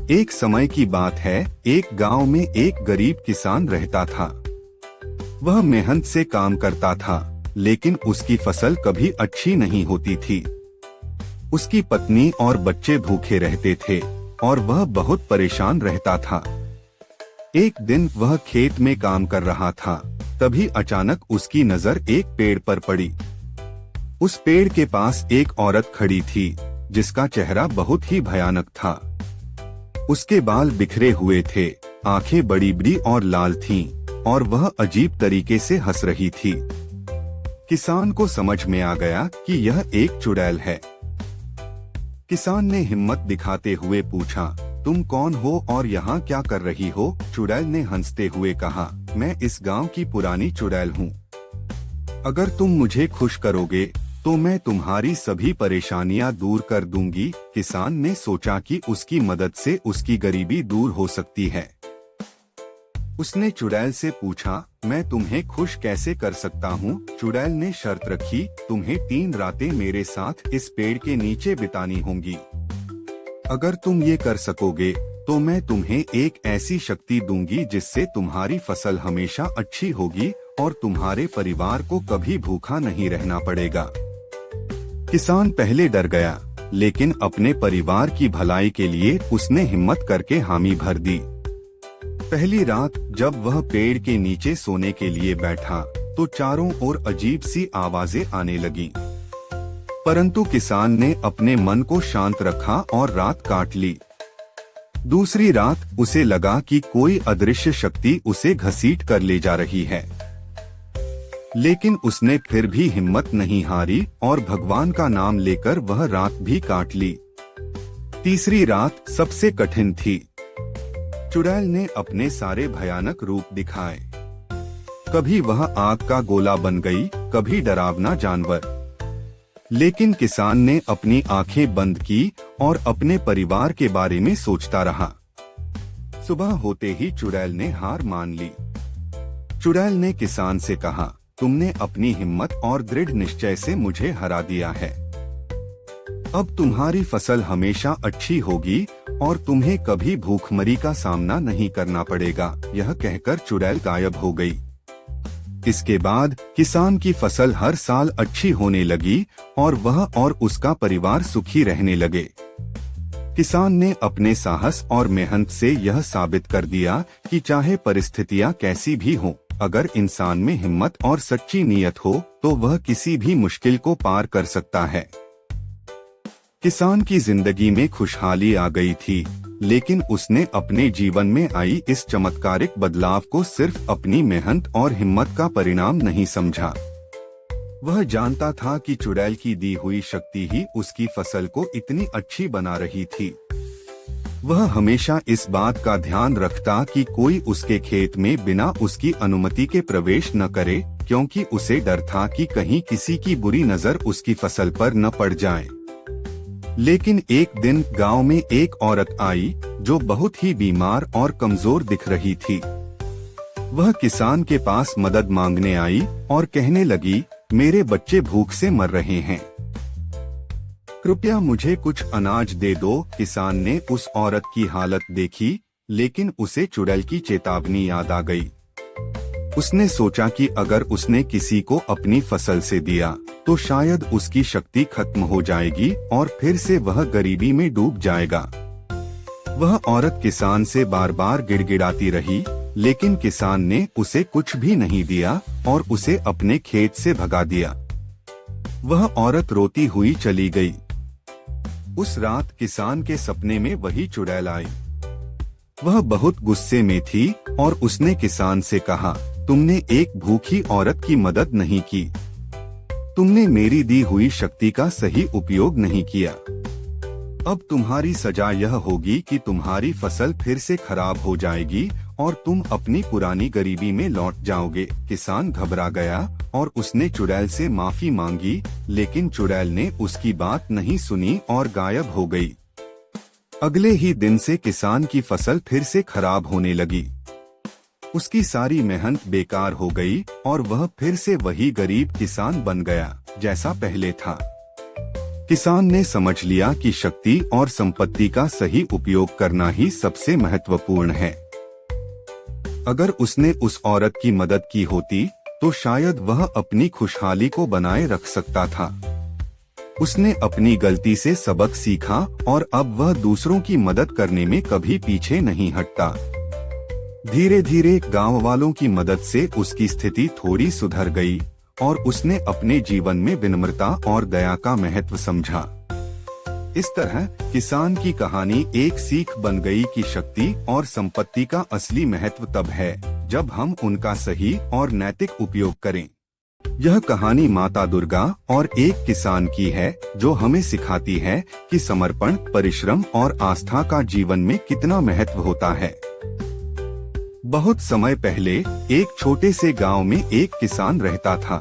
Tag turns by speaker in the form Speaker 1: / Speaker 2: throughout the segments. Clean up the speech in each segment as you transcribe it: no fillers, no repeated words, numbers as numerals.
Speaker 1: एक समय की बात है, एक गांव में एक गरीब किसान रहता था। वह मेहनत से काम करता था, लेकिन उसकी फसल कभी अच्छी नहीं होती थी। उसकी पत्नी और बच्चे भूखे रहते थे और वह बहुत परेशान रहता था। एक दिन वह खेत में काम कर रहा था, तभी अचानक उसकी नजर एक पेड़ पर पड़ी। उस पेड़ के पास एक औरत खड़ी थी, जिसका चेहरा बहुत ही भयानक था। उसके बाल बिखरे हुए थे, आंखें बड़ी बड़ी और लाल थीं, और वह अजीब तरीके से हंस रही थी। किसान को समझ में आ गया कि यह एक चुड़ैल है। किसान ने हिम्मत दिखाते हुए पूछा, तुम कौन हो और यहाँ क्या कर रही हो? चुड़ैल ने हंसते हुए कहा, मैं इस गांव की पुरानी चुड़ैल हूँ। अगर तुम मुझे खुश करोगे तो मैं तुम्हारी सभी परेशानियां दूर कर दूंगी। किसान ने सोचा कि उसकी मदद से उसकी गरीबी दूर हो सकती है। उसने चुड़ैल से पूछा, मैं तुम्हें खुश कैसे कर सकता हूँ? चुड़ैल ने शर्त रखी, तुम्हें 3 रातें मेरे साथ इस पेड़ के नीचे बितानी होंगी। अगर तुम ये कर सकोगे तो मैं तुम्हें एक ऐसी शक्ति दूंगी जिससे तुम्हारी फसल हमेशा अच्छी होगी और तुम्हारे परिवार को कभी भूखा नहीं रहना पड़ेगा। किसान पहले डर गया, लेकिन अपने परिवार की भलाई के लिए उसने हिम्मत करके हामी भर दी। पहली रात जब वह पेड़ के नीचे सोने के लिए बैठा तो चारों ओर अजीब सी आवाजें आने लगीं। परंतु किसान ने अपने मन को शांत रखा और रात काट ली। दूसरी रात उसे लगा कि कोई अदृश्य शक्ति उसे घसीट कर ले जा रही है, लेकिन उसने फिर भी हिम्मत नहीं हारी और भगवान का नाम लेकर वह रात भी काट ली। तीसरी रात सबसे कठिन थी। चुड़ैल ने अपने सारे भयानक रूप दिखाए। कभी वह आग का गोला बन गई, कभी डरावना जानवर। लेकिन किसान ने अपनी आंखें बंद की और अपने परिवार के बारे में सोचता रहा। सुबह होते ही चुड़ैल ने हार मान ली। चुड़ैल ने किसान से कहा, तुमने अपनी हिम्मत और दृढ़ निश्चय से मुझे हरा दिया है। अब तुम्हारी फसल हमेशा अच्छी होगी और तुम्हें कभी भूखमरी का सामना नहीं करना पड़ेगा। यह कहकर चुड़ैल गायब हो गई। इसके बाद किसान की फसल हर साल अच्छी होने लगी और वह और उसका परिवार सुखी रहने लगे। किसान ने अपने साहस और मेहनत से यह साबित कर दिया कि चाहे परिस्थितियां कैसी भी हों, अगर इंसान में हिम्मत और सच्ची नीयत हो तो वह किसी भी मुश्किल को पार कर सकता है। किसान की जिंदगी में खुशहाली आ गई थी, लेकिन उसने अपने जीवन में आई इस चमत्कारिक बदलाव को सिर्फ अपनी मेहनत और हिम्मत का परिणाम नहीं समझा। वह जानता था कि चुड़ैल की दी हुई शक्ति ही उसकी फसल को इतनी अच्छी बना रही थी। वह हमेशा इस बात का ध्यान रखता कि कोई उसके खेत में बिना उसकी अनुमति के प्रवेश न करे, क्योंकि उसे डर था कि कहीं किसी की बुरी नजर उसकी फसल पर न पड़ जाए। लेकिन एक दिन गांव में एक औरत आई जो बहुत ही बीमार और कमजोर दिख रही थी। वह किसान के पास मदद मांगने आई और कहने लगी, मेरे बच्चे भूख से मर रहे हैं, कृपया मुझे कुछ अनाज दे दो। किसान ने उस औरत की हालत देखी, लेकिन उसे चुड़ैल की चेतावनी याद आ गई। उसने सोचा कि अगर उसने किसी को अपनी फसल से दिया तो शायद उसकी शक्ति खत्म हो जाएगी और फिर से वह गरीबी में डूब जाएगा। वह औरत किसान से बार बार गिड़गिड़ाती रही, लेकिन किसान ने उसे कुछ भी नहीं दिया और उसे अपने खेत से भगा दिया। वह औरत रोती हुई चली गई। उस रात किसान के सपने में वही चुड़ैल आई। वह बहुत गुस्से में थी और उसने किसान से कहा, तुमने एक भूखी औरत की मदद नहीं की, तुमने मेरी दी हुई शक्ति का सही उपयोग नहीं किया। अब तुम्हारी सजा यह होगी कि तुम्हारी फसल फिर से खराब हो जाएगी और तुम अपनी पुरानी गरीबी में लौट जाओगे। किसान घबरा गया और उसने चुड़ैल से माफी मांगी, लेकिन चुड़ैल ने उसकी बात नहीं सुनी और गायब हो गई। अगले ही दिन से किसान की फसल फिर से खराब होने लगी। उसकी सारी मेहनत बेकार हो गई और वह फिर से वही गरीब किसान बन गया जैसा पहले था। किसान ने समझ लिया कि शक्ति और संपत्ति का सही उपयोग करना ही सबसे महत्वपूर्ण है। अगर उसने उस औरत की मदद की होती तो शायद वह अपनी खुशहाली को बनाए रख सकता था। उसने अपनी गलती से सबक सीखा और अब वह दूसरों की मदद करने में कभी पीछे नहीं हटता। धीरे धीरे गांव वालों की मदद से उसकी स्थिति थोड़ी सुधर गई और उसने अपने जीवन में विनम्रता और दया का महत्व समझा। इस तरह किसान की कहानी एक सीख बन गई कि शक्ति और संपत्ति का असली महत्व तब है जब हम उनका सही और नैतिक उपयोग करें। यह कहानी माता दुर्गा और एक किसान की है जो हमें सिखाती है कि समर्पण, परिश्रम और आस्था का जीवन में कितना महत्व होता है। बहुत समय पहले एक छोटे से गांव में एक किसान रहता था।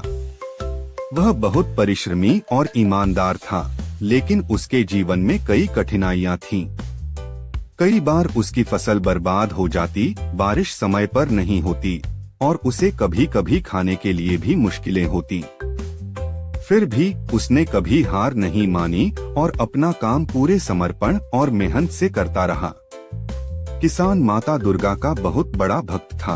Speaker 1: वह बहुत परिश्रमी और ईमानदार था, लेकिन उसके जीवन में कई कठिनाइयां थीं। कई बार उसकी फसल बर्बाद हो जाती, बारिश समय पर नहीं होती और उसे कभी कभी खाने के लिए भी मुश्किलें होती। फिर भी उसने कभी हार नहीं मानी और अपना काम पूरे समर्पण और मेहनत से करता रहा। किसान माता दुर्गा का बहुत बड़ा भक्त था।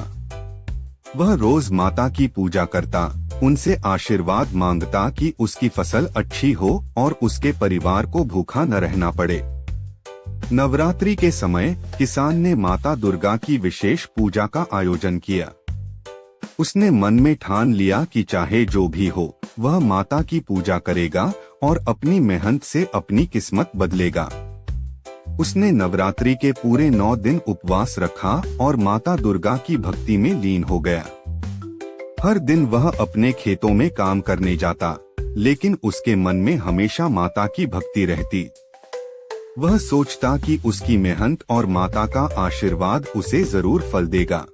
Speaker 1: वह रोज माता की पूजा करता, उनसे आशीर्वाद मांगता कि उसकी फसल अच्छी हो और उसके परिवार को भूखा न रहना पड़े। नवरात्रि के समय किसान ने माता दुर्गा की विशेष पूजा का आयोजन किया। उसने मन में ठान लिया कि चाहे जो भी हो, वह माता की पूजा करेगा और अपनी मेहनत से अपनी किस्मत बदलेगा। उसने नवरात्रि के पूरे 9 दिन उपवास रखा और माता दुर्गा की भक्ति में लीन हो गया। हर दिन वह अपने खेतों में काम करने जाता, लेकिन उसके मन में हमेशा माता की भक्ति रहती। वह सोचता कि उसकी मेहनत और माता का आशीर्वाद उसे जरूर फल देगा।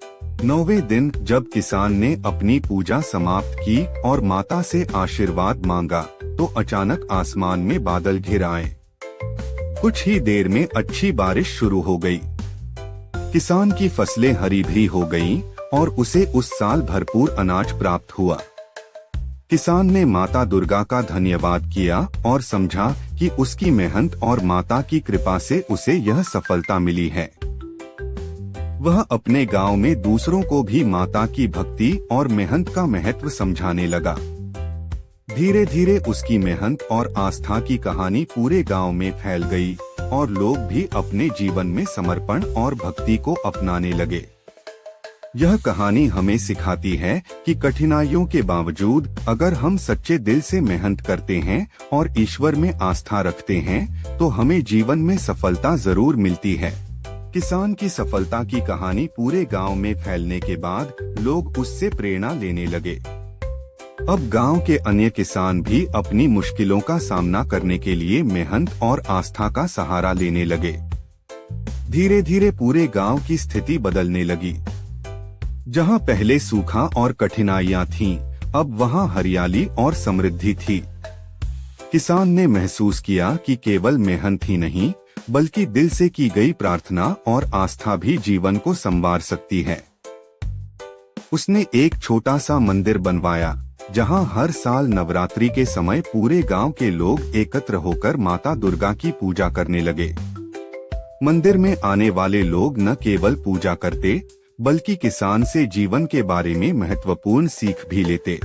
Speaker 1: 9वें दिन जब किसान ने अपनी पूजा समाप्त की और माता से आशीर्वाद मांगा, तो अचानक आसमान में बादल घिर आए। कुछ ही देर में अच्छी बारिश शुरू हो गई। किसान की फसलें हरी भरी हो गईं और उसे उस साल भरपूर अनाज प्राप्त हुआ। किसान ने माता दुर्गा का धन्यवाद किया और समझा कि उसकी मेहनत और माता की कृपा से उसे यह सफलता मिली है। वह अपने गांव में दूसरों को भी माता की भक्ति और मेहनत का महत्व समझाने लगा। धीरे धीरे उसकी मेहनत और आस्था की कहानी पूरे गांव में फैल गई और लोग भी अपने जीवन में समर्पण और भक्ति को अपनाने लगे। यह कहानी हमें सिखाती है कि कठिनाइयों के बावजूद अगर हम सच्चे दिल से मेहनत करते हैं और ईश्वर में आस्था रखते हैं, तो हमें जीवन में सफलता जरूर मिलती है। किसान की सफलता की कहानी पूरे गांव में फैलने के बाद लोग उससे प्रेरणा लेने लगे। अब गांव के अन्य किसान भी अपनी मुश्किलों का सामना करने के लिए मेहनत और आस्था का सहारा लेने लगे। धीरे धीरे पूरे गांव की स्थिति बदलने लगी। जहां पहले सूखा और कठिनाइयां थीं, अब वहां हरियाली और समृद्धि थी। किसान ने महसूस किया कि केवल मेहनत ही नहीं, बल्कि दिल से की गई प्रार्थना और आस्था भी जीवन को संवार सकती है। उसने एक छोटा सा मंदिर बनवाया, जहां हर साल नवरात्रि के समय पूरे गांव के लोग एकत्र होकर माता दुर्गा की पूजा करने लगे। मंदिर में आने वाले लोग न केवल पूजा करते, बल्कि किसान से जीवन के बारे में महत्वपूर्ण सीख भी लेते।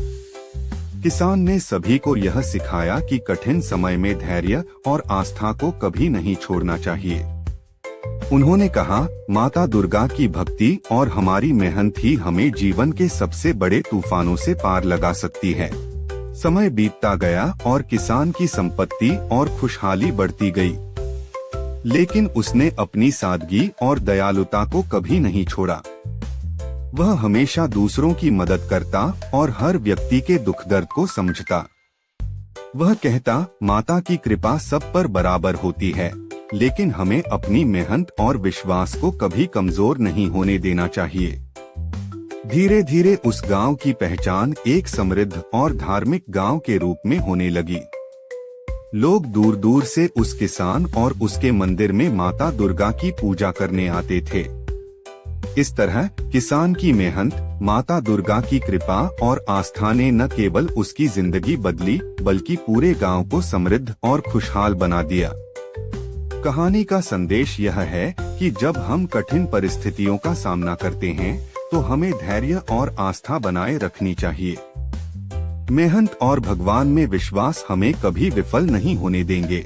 Speaker 1: किसान ने सभी को यह सिखाया कि कठिन समय में धैर्य और आस्था को कभी नहीं छोड़ना चाहिए। उन्होंने कहा, माता दुर्गा की भक्ति और हमारी मेहनत ही हमें जीवन के सबसे बड़े तूफानों से पार लगा सकती है। समय बीतता गया और किसान की संपत्ति और खुशहाली बढ़ती गई, लेकिन उसने अपनी सादगी और दयालुता को कभी नहीं छोड़ा। वह हमेशा दूसरों की मदद करता और हर व्यक्ति के दुख दर्द को समझता। वह कहता, माता की कृपा सब पर बराबर होती है, लेकिन हमें अपनी मेहनत और विश्वास को कभी कमजोर नहीं होने देना चाहिए। धीरे धीरे उस गांव की पहचान एक समृद्ध और धार्मिक गांव के रूप में होने लगी। लोग दूर दूर से उस किसान और उसके मंदिर में माता दुर्गा की पूजा करने आते थे। इस तरह किसान की मेहनत, माता दुर्गा की कृपा और आस्था ने न केवल उसकी जिंदगी बदली बल्कि पूरे गांव को समृद्ध और खुशहाल बना दिया। कहानी का संदेश यह है कि जब हम कठिन परिस्थितियों का सामना करते हैं तो हमें धैर्य और आस्था बनाए रखनी चाहिए। मेहनत और भगवान में विश्वास हमें कभी विफल नहीं होने देंगे।